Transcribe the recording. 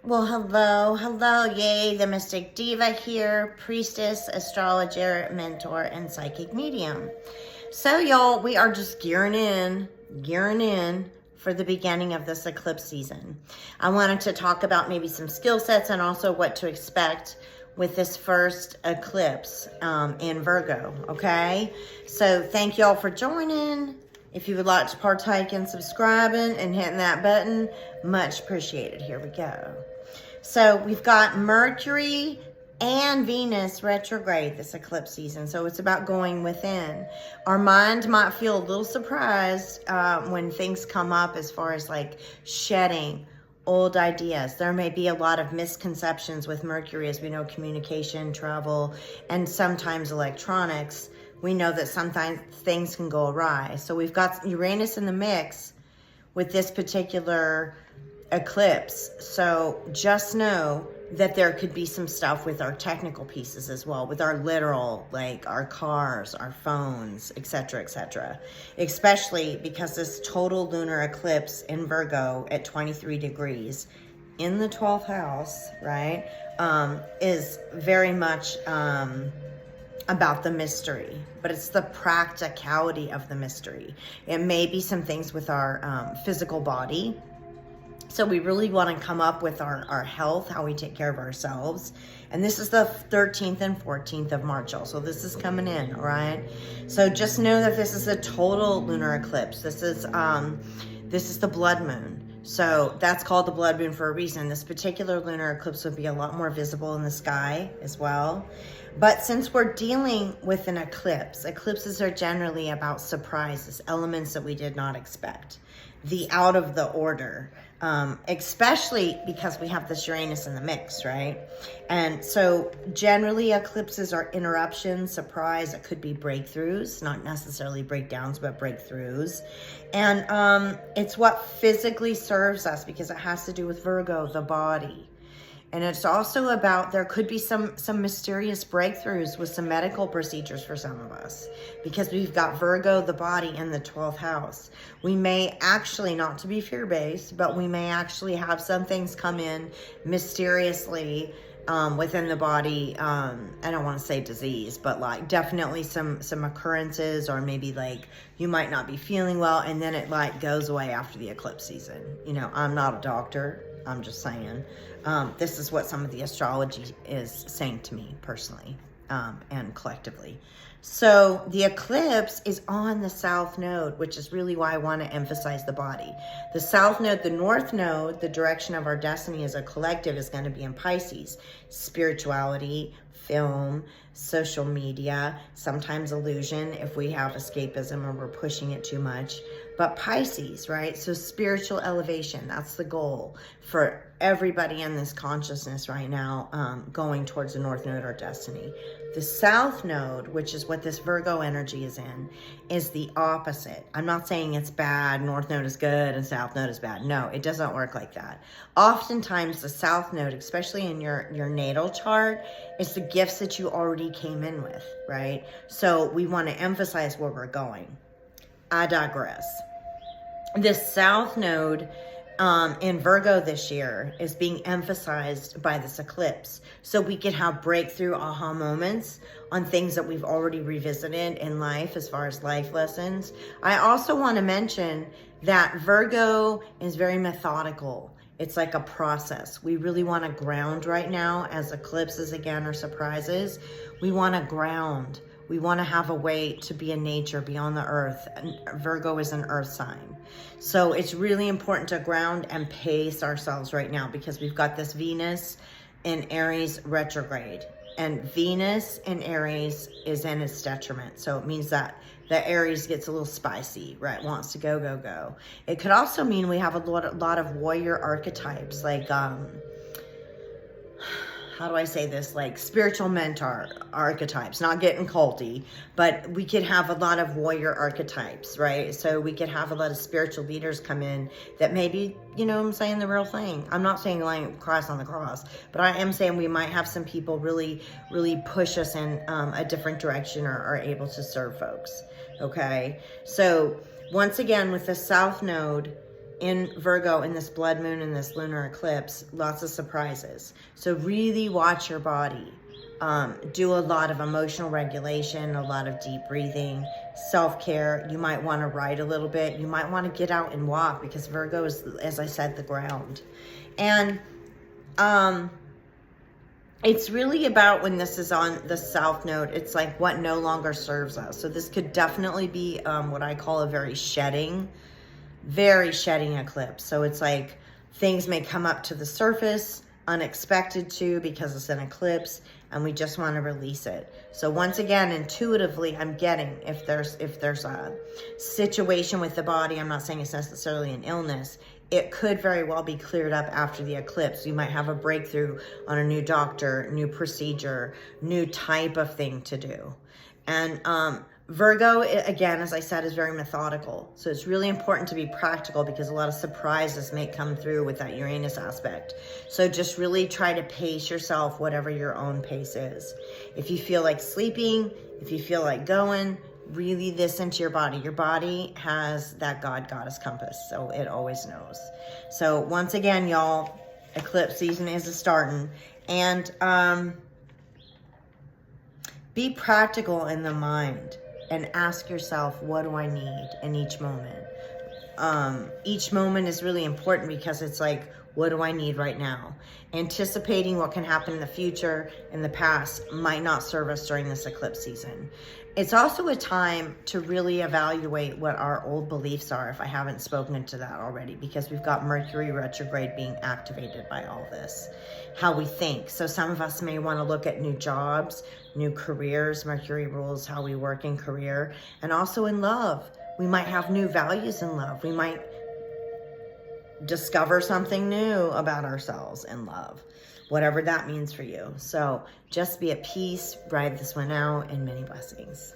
Well, hello, Yeye, the Mystic Diva here, Priestess, Astrologer, Mentor, and Psychic Medium. So, y'all, we are just gearing in for the beginning of this eclipse season. I wanted to talk about maybe some skill sets and also what to expect with this first eclipse in Virgo, okay? So, thank y'all for joining. If you would like to partake in subscribing and hitting that button, much appreciated. Here we go. So we've got Mercury and Venus retrograde this eclipse season. So it's about going within. Our mind might feel a little surprised when things come up as far as like shedding old ideas. There may be a lot of misconceptions with Mercury, as we know, communication, travel, and sometimes electronics. We know that sometimes things can go awry. So we've got Uranus in the mix with this particular eclipse. So just know that there could be some stuff with our technical pieces as well, with our literal, like our cars, our phones, etc., etc. Especially because this total lunar eclipse in Virgo at 23 degrees in the 12th house, right, is very much about the mystery, but it's the practicality of the mystery. It may be some things with our physical body. So we really want to come up with our health, how we take care of ourselves. And this is the 13th and 14th of March also. This is coming in, all right? So just know that this is a total lunar eclipse. This is the blood moon. So that's called the blood moon for a reason. This particular lunar eclipse would be a lot more visible in the sky as well. But since we're dealing with an eclipse, eclipses are generally about surprises, elements that we did not expect, the out of the order, especially because we have this Uranus in the mix, right? And so generally eclipses are interruptions, surprise. It could be breakthroughs, not necessarily breakdowns, but breakthroughs. And it's what physically serves us because it has to do with Virgo, the body. And it's also about, there could be some mysterious breakthroughs with some medical procedures for some of us because we've got Virgo, the body, in the 12th house. We may actually, not to be fear-based, but we may actually have some things come in mysteriously within the body. I don't want to say disease, but like definitely some occurrences, or maybe like you might not be feeling well and then it like goes away after the eclipse season. You know, I'm not a doctor. I'm just saying. This is what some of the astrology is saying to me personally and collectively. So the eclipse is on the south node, which is really why I want to emphasize the body. The south node, the north node, the direction of our destiny as a collective is going to be in Pisces. Spirituality, film, social media, sometimes illusion if we have escapism or we're pushing it too much. But Pisces, right? So spiritual elevation, that's the goal for everybody in this consciousness right now, going towards the north node or destiny. The south node, which is what this Virgo energy is in, is the opposite. I'm not saying it's bad, north node is good and south node is bad. No, it doesn't work like that. Oftentimes the south node, especially in your natal chart, is the gifts that you already came in with, right? So we want to emphasize where we're going. I digress. This south node in Virgo this year is being emphasized by this eclipse. So we could have breakthrough aha moments on things that we've already revisited in life as far as life lessons. I also want to mention that Virgo is very methodical. It's like a process. We really want to ground right now as eclipses again are surprises. We want to ground. We want to have a way to be in nature, be on the earth. Virgo is an earth sign. So it's really important to ground and pace ourselves right now because we've got this Venus in Aries retrograde. And Venus in Aries is in its detriment. So it means that the Aries gets a little spicy, right? Wants to go, go, go. It could also mean we have a lot of warrior archetypes, like how do I say this, like spiritual mentor archetypes, not getting culty, but we could have a lot of warrior archetypes, right? So we could have a lot of spiritual leaders come in that maybe, you know what I'm saying, the real thing. I'm not saying like Christ on the cross, but I am saying we might have some people really, really push us in a different direction or are able to serve folks, okay? So once again, with the South Node in Virgo, in this blood moon and this lunar eclipse, lots of surprises. So really watch your body. Do a lot of emotional regulation, a lot of deep breathing, self-care. You might want to write a little bit. You might want to get out and walk, because Virgo is, as I said, the ground. And it's really about, when this is on the south node, it's like what no longer serves us. So this could definitely be what I call a very shedding eclipse. So it's like things may come up to the surface unexpected to, because it's an eclipse, and we just want to release it. So once again, intuitively, I'm getting, if there's a situation with the body, I'm not saying it's necessarily an illness, it could very well be cleared up after the eclipse. You might have a breakthrough on a new doctor, new procedure, new type of thing to do. And Virgo, again, as I said, is very methodical. So it's really important to be practical, because a lot of surprises may come through with that Uranus aspect. So just really try to pace yourself, whatever your own pace is. If you feel like sleeping, if you feel like going, really listen to your body. Your body has that God-Goddess compass, so it always knows. So once again, y'all, eclipse season is starting. And be practical in the mind. And ask yourself, what do I need in each moment? Each moment is really important, because it's like, what do I need right now? Anticipating what can happen in the future, in the past, might not serve us during this eclipse season. It's also a time to really evaluate what our old beliefs are, if I haven't spoken to that already, because we've got Mercury retrograde being activated by all this. How we think. So some of us may want to look at new jobs, new careers. Mercury rules how we work in career, and also in love. We might have new values in love. We might discover something new about ourselves in love, whatever that means for you. So just be at peace, ride this one out, and many blessings.